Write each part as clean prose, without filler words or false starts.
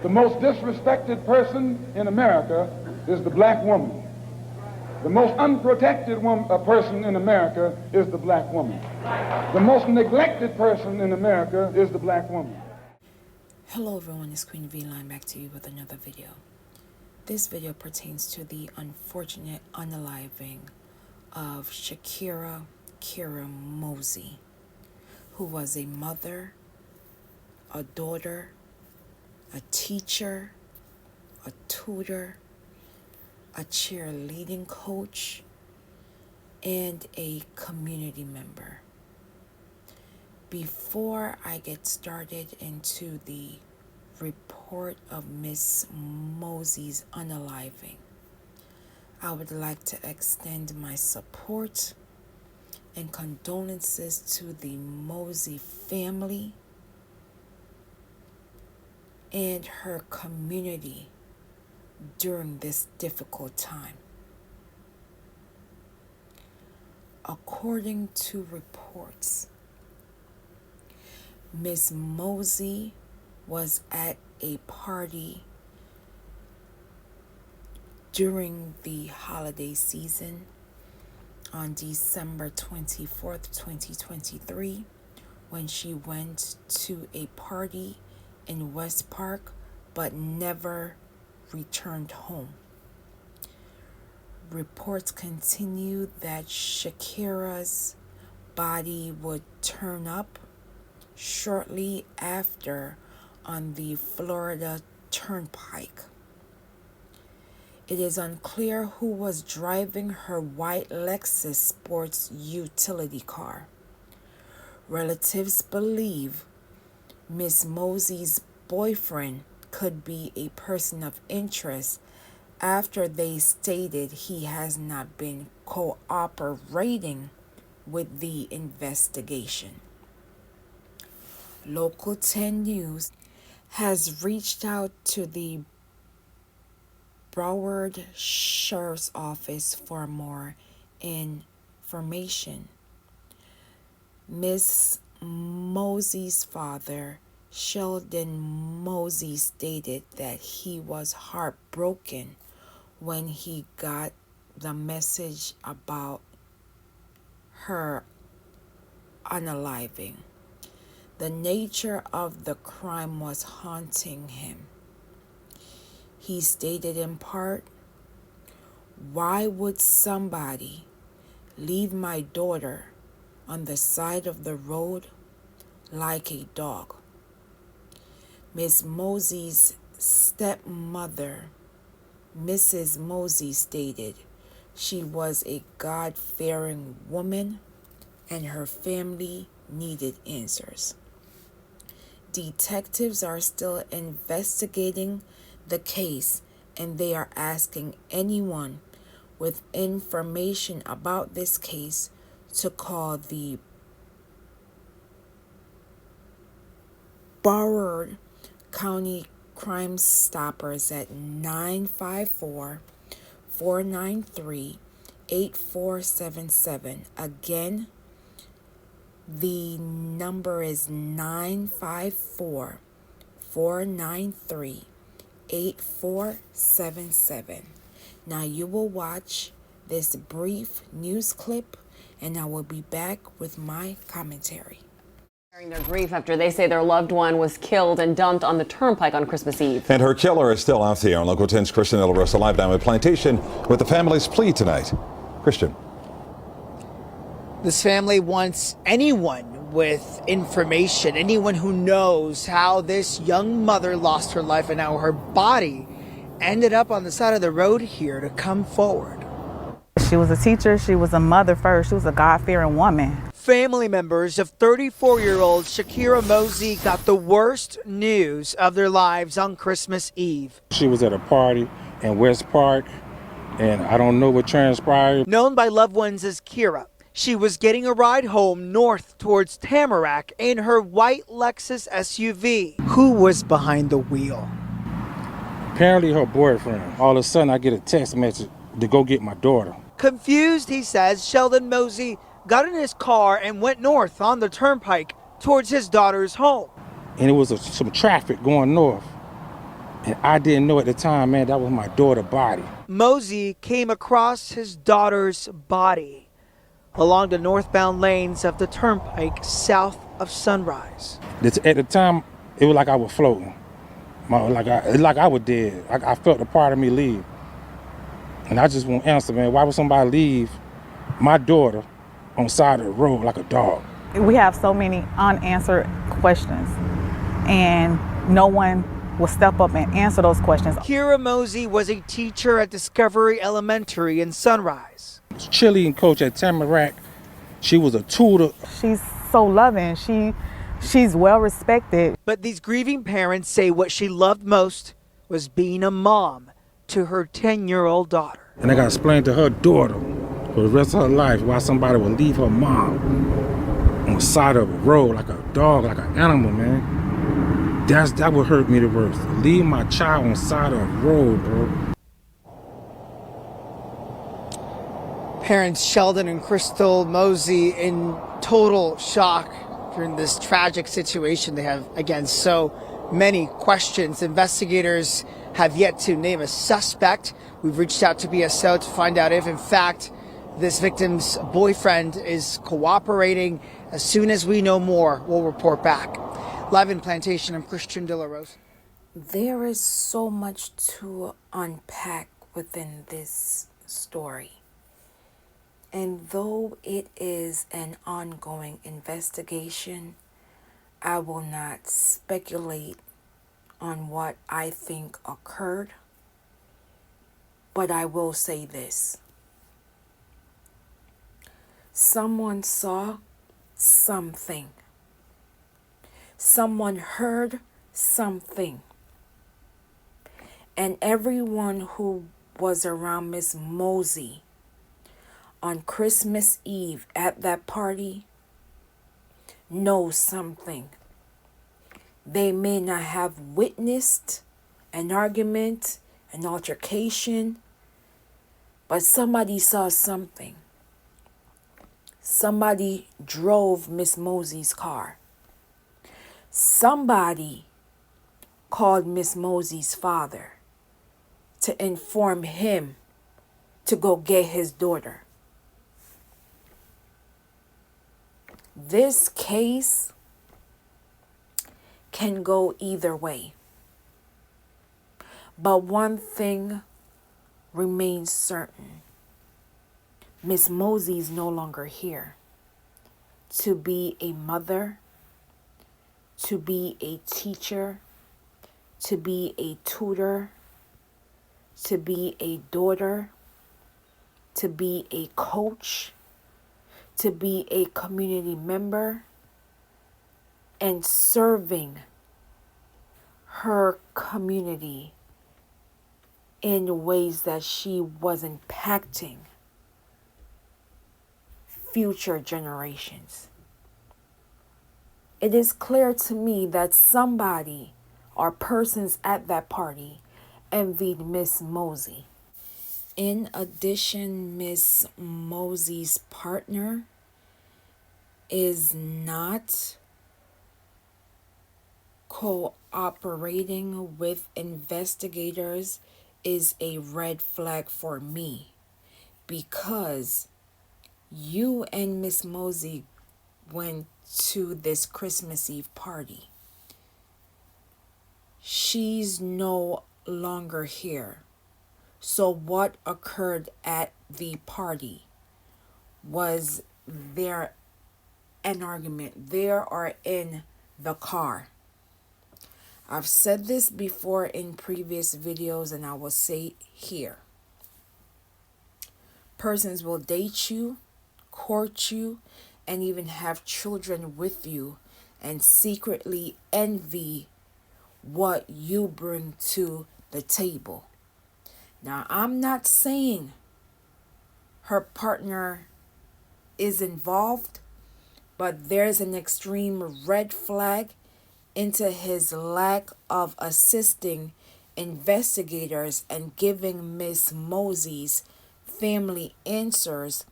The most disrespected person in America is the black woman. The most unprotected person in America is the black woman. The most neglected person in America is the black woman. Hello everyone, it's Queen V-Line back to you with another video. This video pertains to the unfortunate unaliving of Shakira Mozie, who was a mother, a daughter, a teacher, a tutor, a cheerleading coach, and a community member. Before I get started into the report of Miss Mozie's unaliving, I would like to extend my support and condolences to the Mozie family and her community during this difficult time. According to reports, Miss Mozie was at a party during the holiday season on December 24th, 2023, when she went to a party in West Park but never returned home. Reports continue that Shakira's body would turn up shortly after on the Florida Turnpike. It is unclear who was driving her white Lexus sports utility car. Relatives believe Miss Mozie's boyfriend could be a person of interest after they stated he has not been cooperating with the investigation. Local 10 News has reached out to the Broward Sheriff's Office for more information. Miss Mozie's father, Sheldon Mozie, stated that he was heartbroken when he got the message about her unaliving. The nature of the crime was haunting him. He stated in part, "Why would somebody leave my daughter on the side of the road like a dog?" Miss Mozie's stepmother, Mrs. Mozie, stated she was a God-fearing woman and her family needed answers. Detectives are still investigating the case, and they are asking anyone with information about this case to call the Broward County Crime Stoppers at 954-493-8477. Again, the number is 954-493-8477. Now you will watch this brief news clip, and I will be back with my commentary. Sharing their grief after they say their loved one was killed and dumped on the Turnpike on Christmas Eve. And her killer is still out there. On Local 10's Christian Rosa live down at Plantation with the family's plea tonight. Christian. This family wants anyone with information, anyone who knows how this young mother lost her life and how her body ended up on the side of the road here, to come forward. She was a teacher, she was a mother first, she was a God-fearing woman. Family members of 34-year-old Shakira Mozie got the worst news of their lives on Christmas Eve. She was at a party in West Park, and I don't know what transpired. Known by loved ones as Kira, she was getting a ride home north towards Tamarac in her white Lexus SUV. Who was behind the wheel? Apparently her boyfriend. All of a sudden I get a text message to go get my daughter. Confused, he says, Sheldon Mozie got in his car and went north on the Turnpike towards his daughter's home. And it was some traffic going north. And I didn't know at the time, man, that was my daughter's body. Mozie came across his daughter's body along the northbound lanes of the Turnpike south of Sunrise. At the time, it was like I was floating. Like I was dead. I felt a part of me leave. And I just won't answer, man. Why would somebody leave my daughter on the side of the road like a dog? We have so many unanswered questions, and no one will step up and answer those questions. Shakira Mozie was a teacher at Discovery Elementary in Sunrise. Cheerleading coach at Tamarac. She was a tutor. She's so loving. She's well respected. But these grieving parents say what she loved most was being a mom to her 10-year-old daughter. And I got to explain to her daughter for the rest of her life why somebody would leave her mom on the side of a road like a dog, like an animal, man. That would hurt me the worst. Leave my child on the side of a road, bro. Parents Sheldon and Crystal Mozie in total shock during this tragic situation. They have, again, so many questions. Investigators have yet to name a suspect. We've reached out to BSO to find out if, in fact, this victim's boyfriend is cooperating. As soon as we know more, we'll report back. Live in Plantation, I'm Christian De La Rose. There is so much to unpack within this story. And though it is an ongoing investigation, I will not speculate on what I think occurred, but I will say this. Someone saw something. Someone heard something. And everyone who was around Miss Mozie on Christmas Eve at that party knows something. They may not have witnessed an argument, an altercation, but somebody saw something. Somebody drove Miss Mozie's car. Somebody called Miss Mozie's father to inform him to go get his daughter. This case can go either way. But one thing remains certain. Miss Mozie is no longer here to be a mother, to be a teacher, to be a tutor, to be a daughter, to be a coach, to be a community member, and serving her community in ways that she was impacting future generations. It is clear to me that somebody or persons at that party envied Miss Mozie. In addition, Miss Mozie's partner is not cooperating with investigators is a red flag for me, because you and Miss Mozie went to this Christmas Eve party. She's no longer here. So what occurred at the party? Was there an argument there or in the car? I've said this before in previous videos, and I will say here. Persons will date you, court you, and even have children with you, and secretly envy what you bring to the table. Now, I'm not saying her partner is involved, but there's an extreme red flag into his lack of assisting investigators and giving Miss Mozie's family answers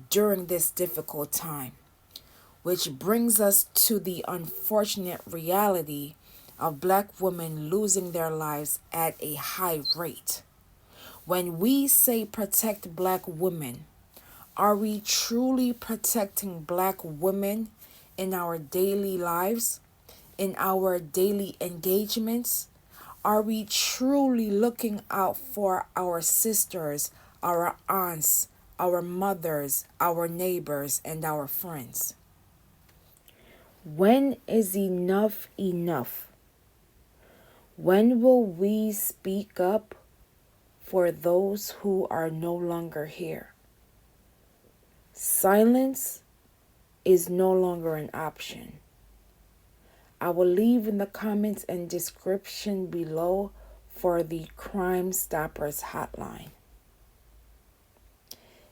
during this difficult time. Which brings us to the unfortunate reality of black women losing their lives at a high rate. When we say protect black women, are we truly protecting black women in our daily lives, in our daily engagements? Are we truly looking out for our sisters, our aunts, our mothers, our neighbors, and our friends? When is enough enough? When will we speak up for those who are no longer here? Silence is no longer an option. I will leave in the comments and description below for the Crime Stoppers hotline.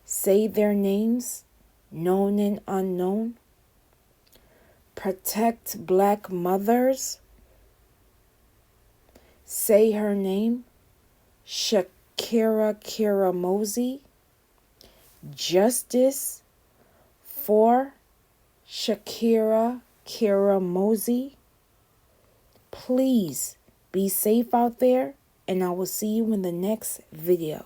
Say their names, known and unknown. Protect black mothers. Say her name, Shakira Mozie. Justice for Shakira Mozie. Please be safe out there, and I will see you in the next video.